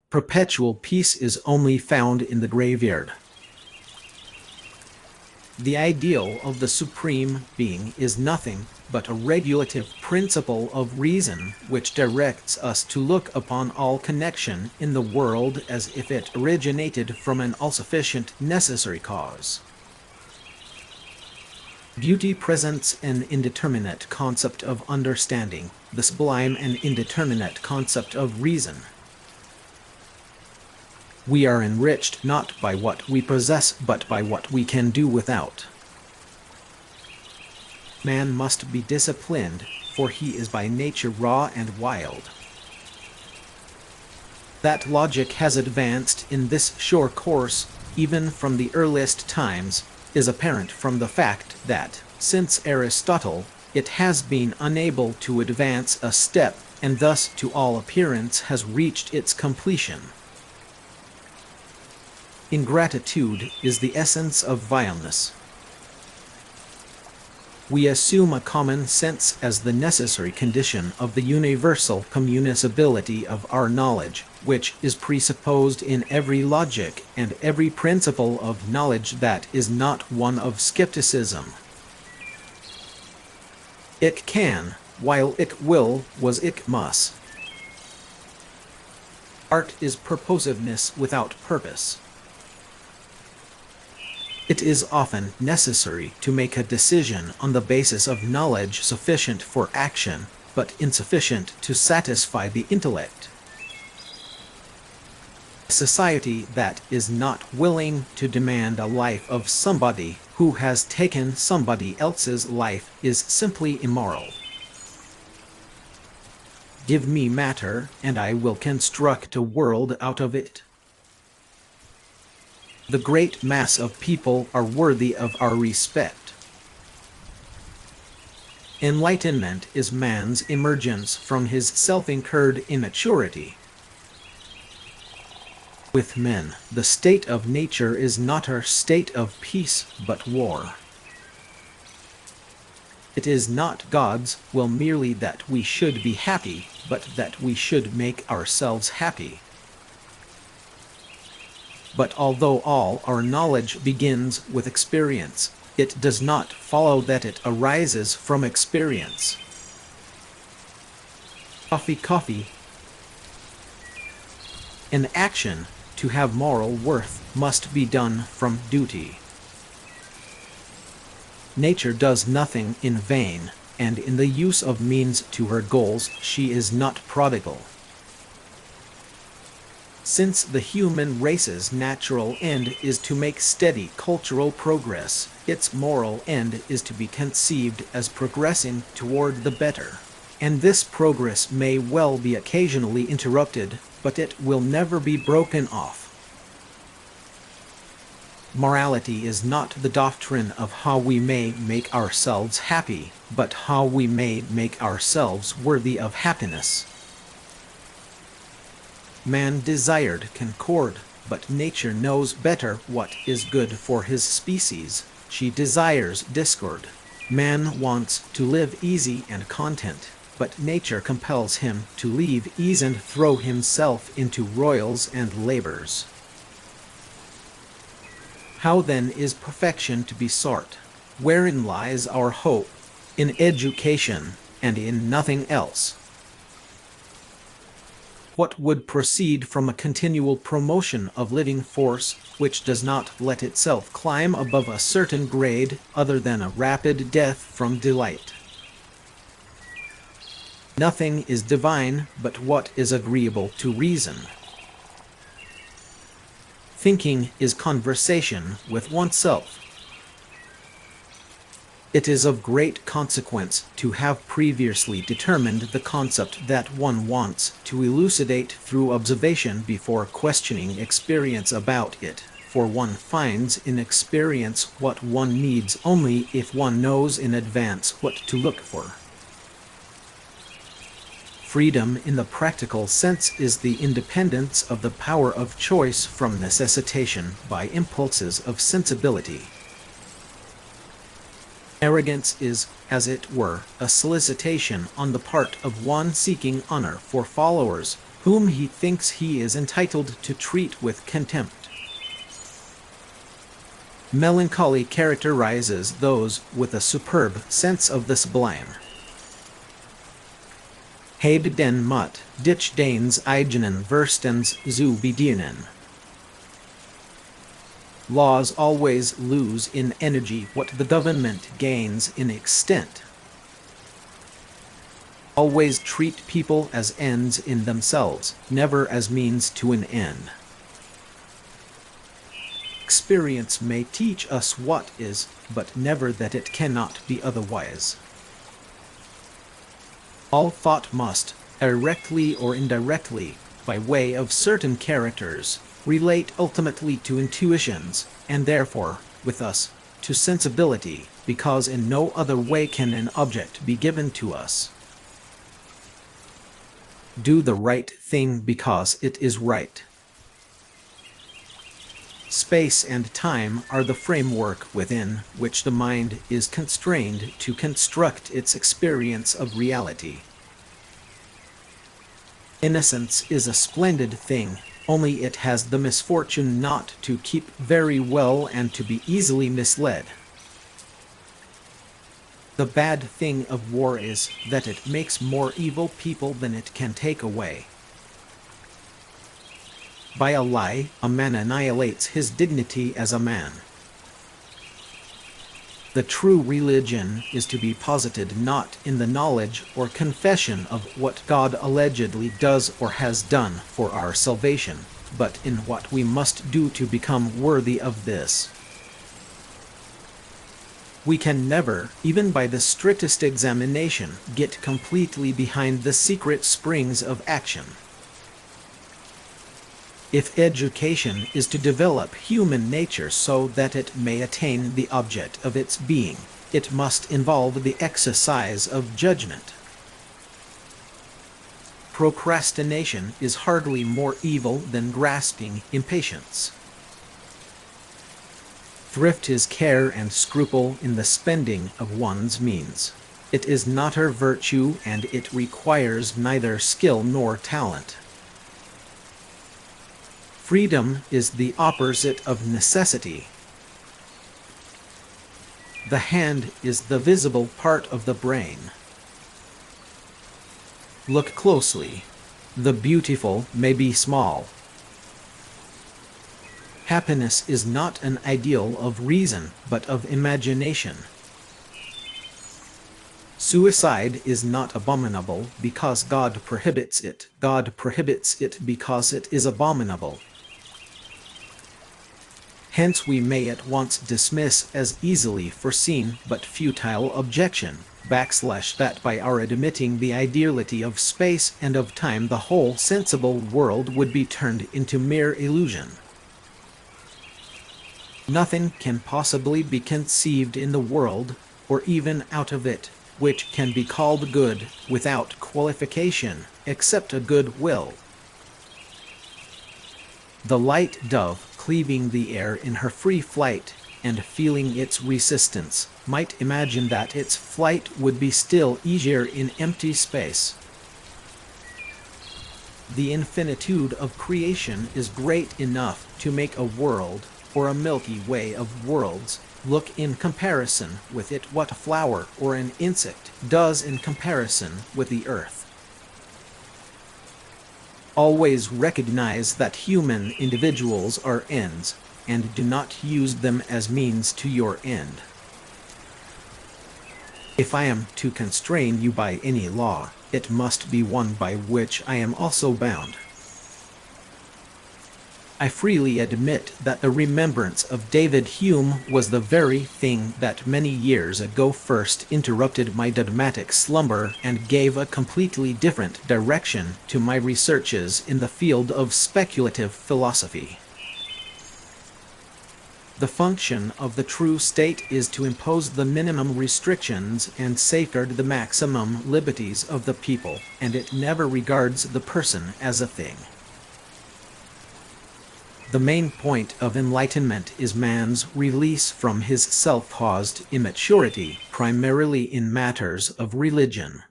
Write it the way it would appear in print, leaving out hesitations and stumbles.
Perpetual peace is only found in the graveyard. The ideal of the Supreme Being is nothing but a regulative principle of reason which directs us to look upon all connection in the world as if it originated from an all-sufficient necessary cause. Beauty presents an indeterminate concept of understanding, the sublime an indeterminate concept of reason. We are enriched not by what we possess, but by what we can do without. Man must be disciplined, for he is by nature raw and wild. That logic has advanced in this sure course, even from the earliest times, is apparent from the fact that, since Aristotle, it has been unable to advance a step, and thus to all appearance has reached its completion. Ingratitude is the essence of vileness. We assume a common sense as the necessary condition of the universal communicability of our knowledge, which is presupposed in every logic and every principle of knowledge that is not one of skepticism. Ic can, while ic will was ic must. Art is purposiveness without purpose. It is often necessary to make a decision on the basis of knowledge sufficient for action, but insufficient to satisfy the intellect. A society that is not willing to demand a life of somebody who has taken somebody else's life is simply immoral. Give me matter, and I will construct a world out of it. The great mass of people are worthy of our respect. Enlightenment is man's emergence from his self-incurred immaturity. With men, the state of nature is not our state of peace, but war. It is not God's will merely that we should be happy, but that we should make ourselves happy. But although all our knowledge begins with experience, it does not follow that it arises from experience. Coffee. An action, to have moral worth, must be done from duty. Nature does nothing in vain, and in the use of means to her goals she is not prodigal. Since the human race's natural end is to make steady cultural progress, its moral end is to be conceived as progressing toward the better. And this progress may well be occasionally interrupted, but it will never be broken off. Morality is not the doctrine of how we may make ourselves happy, but how we may make ourselves worthy of happiness. Man desired concord, but nature knows better what is good for his species. She desires discord. Man wants to live easy and content, but nature compels him to leave ease and throw himself into roils and labors. How then is perfection to be sought? Wherein lies our hope? In education, and in nothing else. What would proceed from a continual promotion of living force, which does not let itself climb above a certain grade, other than a rapid death from delight? Nothing is divine but what is agreeable to reason. Thinking is conversation with oneself. It is of great consequence to have previously determined the concept that one wants to elucidate through observation before questioning experience about it, for one finds in experience what one needs only if one knows in advance what to look for. Freedom in the practical sense is the independence of the power of choice from necessitation by impulses of sensibility. Arrogance is, as it were, a solicitation on the part of one seeking honor for followers, whom he thinks he is entitled to treat with contempt. Melancholy characterizes those with a superb sense of the sublime. Heid den mut, dich deins eigenen Verstens zu bedienen. Laws always lose in energy what the government gains in extent. Always treat people as ends in themselves, never as means to an end. Experience may teach us what is, but never that it cannot be otherwise. All thought must, directly or indirectly, by way of certain characters, relate ultimately to intuitions, and therefore, with us, to sensibility, because in no other way can an object be given to us. Do the right thing because it is right. Space and time are the framework within which the mind is constrained to construct its experience of reality. Innocence is a splendid thing, only it has the misfortune not to keep very well and to be easily misled. The bad thing of war is that it makes more evil people than it can take away. By a lie, a man annihilates his dignity as a man. The true religion is to be posited not in the knowledge or confession of what God allegedly does or has done for our salvation, but in what we must do to become worthy of this. We can never, even by the strictest examination, get completely behind the secret springs of action. If education is to develop human nature so that it may attain the object of its being, it must involve the exercise of judgment. Procrastination is hardly more evil than grasping impatience. Thrift is care and scruple in the spending of one's means. It is not a virtue, and it requires neither skill nor talent. Freedom is the opposite of necessity. The hand is the visible part of the brain. Look closely. The beautiful may be small. Happiness is not an ideal of reason, but of imagination. Suicide is not abominable because God prohibits it. God prohibits it because it is abominable. Hence we may at once dismiss as easily foreseen but futile objection, that by our admitting the ideality of space and of time the whole sensible world would be turned into mere illusion. Nothing can possibly be conceived in the world, or even out of it, which can be called good without qualification, except a good will. The light dove, cleaving the air in her free flight, and feeling its resistance, might imagine that its flight would be still easier in empty space. The infinitude of creation is great enough to make a world, or a Milky Way of worlds, look in comparison with it what a flower or an insect does in comparison with the earth. Always recognize that human individuals are ends, and do not use them as means to your end. If I am to constrain you by any law, it must be one by which I am also bound. I freely admit that the remembrance of David Hume was the very thing that many years ago first interrupted my dogmatic slumber and gave a completely different direction to my researches in the field of speculative philosophy. The function of the true state is to impose the minimum restrictions and safeguard the maximum liberties of the people, and it never regards the person as a thing. The main point of enlightenment is man's release from his self-caused immaturity, primarily in matters of religion.